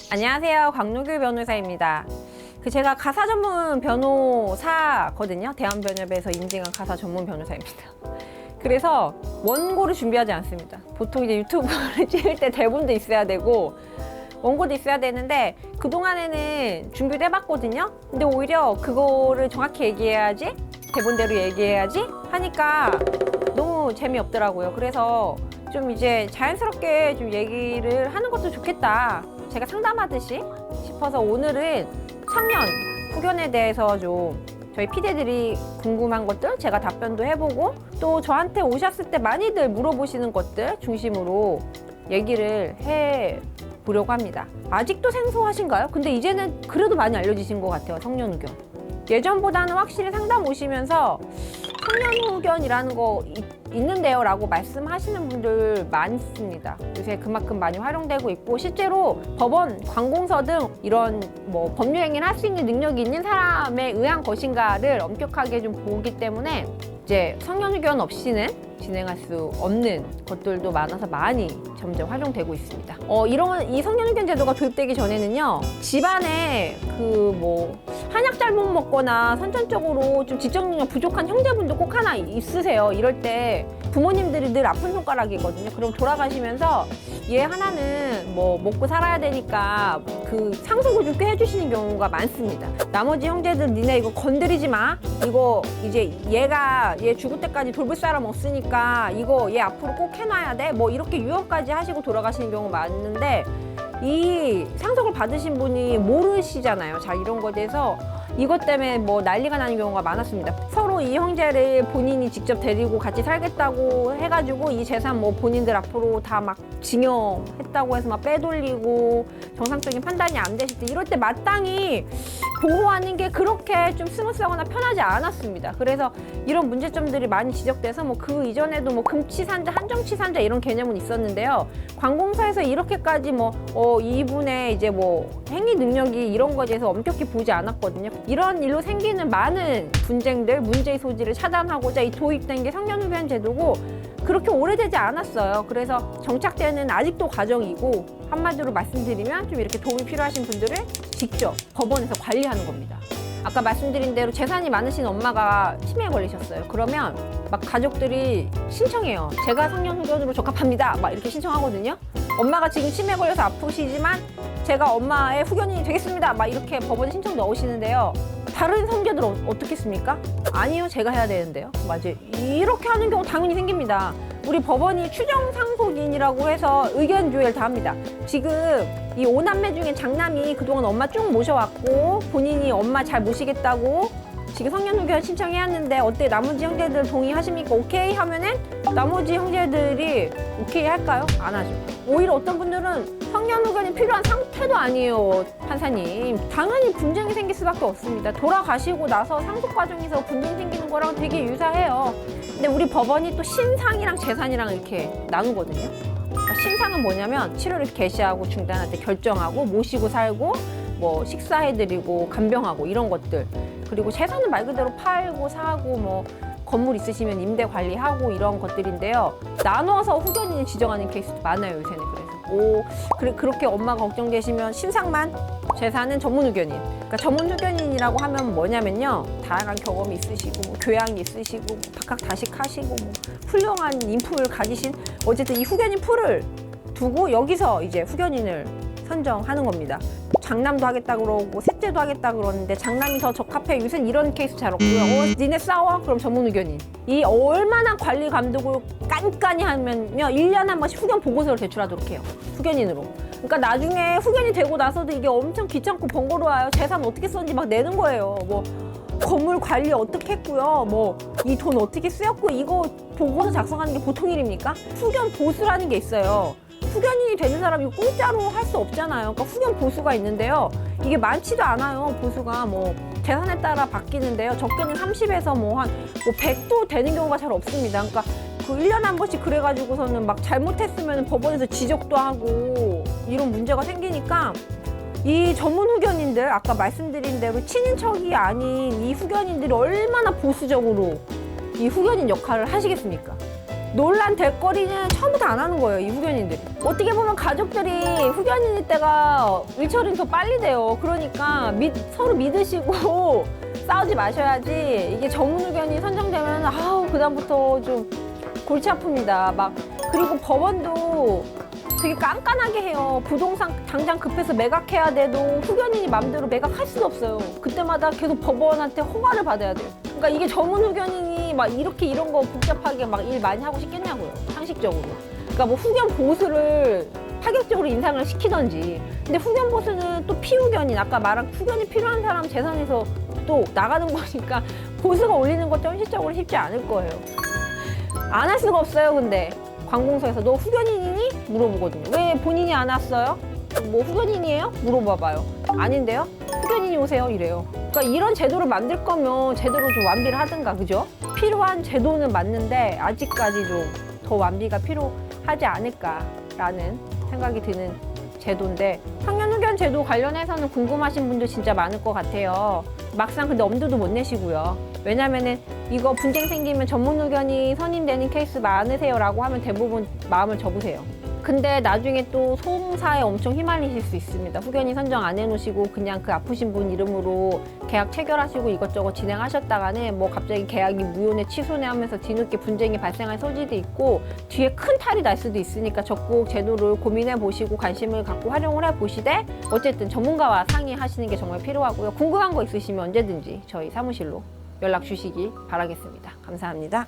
안녕하세요. 광노규 변호사입니다. 제가 가사 전문 변호사거든요. 대한변협에서 인증한 가사 전문 변호사입니다. 그래서 원고를 준비하지 않습니다. 보통 이제 유튜브를 찍을 때 대본도 있어야 되고 원고도 있어야 되는데 그동안에는 준비를 해봤거든요. 근데 오히려 그거를 정확히 얘기해야지, 대본대로 얘기해야지 하니까 너무 재미없더라고요. 그래서 좀 이제 자연스럽게 좀 얘기를 하는 것도 좋겠다, 제가 상담하듯이 싶어서 오늘은 청년 후견에 대해서 좀 저희 PD들이 궁금한 것들 제가 답변도 해보고, 또 저한테 오셨을 때 많이들 물어보시는 것들 중심으로 얘기를 해보려고 합니다. 아직도 생소하신가요? 근데 이제는 그래도 많이 알려지신 것 같아요. 청년 후견. 예전보다는 확실히 상담 오시면서 청년 후견이라는 거 있는데요 라고 말씀하시는 분들 많습니다. 요새 그만큼 많이 활용되고 있고, 실제로 법원, 관공서 등 이런 뭐 법률 행위를 할 수 있는 능력이 있는 사람에 의한 것인가를 엄격하게 좀 보기 때문에 이제 청년 후견 없이는 진행할 수 없는 것들도 많아서 많이 점점 활용되고 있습니다. 이 청년 후견 제도가 도입되기 전에는요, 집안에 한약 잘못 먹거나 선천적으로 좀 지적 능력 부족한 형제분도 꼭 하나 있으세요. 이럴 때 부모님들이 늘 아픈 손가락이거든요. 그럼 돌아가시면서 얘 하나는 뭐 먹고 살아야 되니까 그 상속을 좀 꽤 해주시는 경우가 많습니다. 나머지 형제들 니네 이거 건드리지 마. 이거 이제 얘 죽을 때까지 돌볼 사람 없으니까 이거 얘 앞으로 꼭 해놔야 돼. 뭐 이렇게 유언까지 하시고 돌아가시는 경우가 많은데, 이 상속을 받으신 분이 모르시잖아요. 자, 이런 거에 대해서 이것 때문에 뭐 난리가 나는 경우가 많았습니다. 서로 이 형제를 본인이 직접 데리고 같이 살겠다고 해가지고 이 재산 뭐 본인들 앞으로 다 막 징용했다고 해서 막 빼돌리고 정상적인 판단이 안 되실 때, 이럴 때 마땅히 보호하는 게 그렇게 좀 스무스하거나 편하지 않았습니다. 그래서 이런 문제점들이 많이 지적돼서 뭐 그 이전에도 뭐 금치산자, 한정치산자 이런 개념은 있었는데요. 관공서에서 이렇게까지 이분의 이제 뭐 행위 능력이 이런 거에 대해서 엄격히 보지 않았거든요. 이런 일로 생기는 많은 분쟁들, 문제의 소지를 차단하고자 이 도입된 게 청년 후견 제도고, 그렇게 오래되지 않았어요. 그래서 정착되는 아직도 과정이고, 한마디로 말씀드리면 좀 이렇게 도움이 필요하신 분들을 직접 법원에서 관리하는 겁니다. 아까 말씀드린 대로 재산이 많으신 엄마가 치매에 걸리셨어요. 그러면 막 가족들이 신청해요. 제가 청년 후견으로 적합합니다. 막 이렇게 신청하거든요. 엄마가 지금 치매에 걸려서 아프시지만 제가 엄마의 후견인이 되겠습니다. 막 이렇게 법원에 신청 넣으시는데요. 다른 형제들은 어떻겠습니까? 아니요, 제가 해야 되는데요. 맞아요. 이렇게 하는 경우 당연히 생깁니다. 우리 법원이 추정 상속인이라고 해서 의견 조회를 다 합니다. 지금 이 5남매 중에 장남이 그동안 엄마 쭉 모셔왔고 본인이 엄마 잘 모시겠다고 지금 청년 후견 신청해왔는데, 어때? 나머지 형제들 동의하십니까? 오케이 하면은 나머지 형제들이 오케이 할까요? 안 하죠. 오히려 어떤 분들은 청년 후견이 필요한 상태도 아니에요, 판사님. 당연히 분쟁이 생길 수밖에 없습니다. 돌아가시고 나서 상속 과정에서 분쟁이 생기는 거랑 되게 유사해요. 근데 우리 법원이 또 신상이랑 재산이랑 이렇게 나누거든요. 그러니까 신상은 뭐냐면 치료를 개시하고 중단할 때 결정하고, 모시고 살고, 뭐 식사해드리고 간병하고 이런 것들. 그리고 재산은 말 그대로 팔고 사고 뭐 건물 있으시면 임대 관리하고 이런 것들인데요. 나눠서 후견인을 지정하는 케이스도 많아요, 요새는. 그래서 그렇게 엄마가 걱정되시면 신상만, 재산은 전문 후견인. 그러니까 전문 후견인이라고 하면 뭐냐면요, 다양한 경험이 있으시고 뭐 교양이 있으시고 뭐 박학다식하시고 뭐 훌륭한 인품을 가지신, 어쨌든 이 후견인 풀을 두고 여기서 이제 후견인을 선정하는 겁니다. 장남도 하겠다 그러고 셋째도 하겠다 그러는데 장남이 더 적합해. 요새는 이런 케이스 잘 없고요. 니네 싸워? 그럼 전문 후견인. 이 얼마나 관리 감독을 깐깐히 하면요, 1년에 한 번씩 후견 보고서를 제출하도록 해요, 후견인으로. 그러니까 나중에 후견이 되고 나서도 이게 엄청 귀찮고 번거로워요. 재산 어떻게 썼는지 막 내는 거예요. 뭐 건물 관리 어떻게 했고요, 뭐 이 돈 어떻게 쓰였고, 이거 보고서 작성하는 게 보통 일입니까? 후견 보수라는 게 있어요. 후견인이 되는 사람이 공짜로 할 수 없잖아요. 그러니까 후견 보수가 있는데요. 이게 많지도 않아요. 보수가 뭐 재산에 따라 바뀌는데요. 적게는 30에서 한 100도 되는 경우가 잘 없습니다. 그러니까 그 1년에 한 번씩 그래가지고서는 막 잘못했으면 법원에서 지적도 하고 이런 문제가 생기니까, 이 전문 후견인들, 아까 말씀드린 대로 친인척이 아닌 이 후견인들이 얼마나 보수적으로 이 후견인 역할을 하시겠습니까? 논란 될거리는 처음부터 안 하는 거예요, 이 후견인들이. 어떻게 보면 가족들이 후견인일 때가 일처리는 더 빨리 돼요. 그러니까 서로 믿으시고 싸우지 마셔야지. 이게 전문 후견인 선정되면 아우 그다음부터 좀 골치 아픕니다. 막 그리고 법원도 되게 깐깐하게 해요. 부동산 당장 급해서 매각해야 돼도 후견인이 맘대로 매각할 수는 없어요. 그때마다 계속 법원한테 허가를 받아야 돼요. 그러니까 이게 전문 후견인이 막 이렇게 이런 거 복잡하게 막 일 많이 하고 싶겠냐고요. 상식적으로. 그러니까 뭐 후견 보수를 파격적으로 인상을 시키던지. 근데 후견 보수는 또 피후견인, 아까 말한 후견이 필요한 사람 재산에서 또 나가는 거니까 보수가 올리는 것도 현실적으로 쉽지 않을 거예요. 안 할 수가 없어요. 근데 관공서에서 너 후견인이니? 물어보거든요. 왜 본인이 안 왔어요? 뭐 후견인이에요? 물어봐봐요. 아닌데요? 후견인이 오세요? 이래요. 그러니까 이런 제도를 만들 거면 제대로 좀 완비를 하든가, 그죠? 필요한 제도는 맞는데 아직까지 좀 더 완비가 필요하지 않을까라는 생각이 드는 제도인데, 학년 후견 제도 관련해서는 궁금하신 분들 진짜 많을 것 같아요. 막상 근데 엄두도 못 내시고요. 왜냐면은 이거 분쟁 생기면 전문 의견이 선임되는 케이스 많으세요라고 하면 대부분 마음을 접으세요. 근데 나중에 또 소송사에 엄청 휘말리실 수 있습니다. 후견인 선정 안 해놓으시고 그냥 그 아프신 분 이름으로 계약 체결하시고 이것저것 진행하셨다가는 뭐 갑자기 계약이 무효네 취소네 하면서 뒤늦게 분쟁이 발생할 소지도 있고 뒤에 큰 탈이 날 수도 있으니까 적극 제도를 고민해 보시고 관심을 갖고 활용을 해 보시되, 어쨌든 전문가와 상의하시는 게 정말 필요하고요. 궁금한 거 있으시면 언제든지 저희 사무실로 연락 주시기 바라겠습니다. 감사합니다.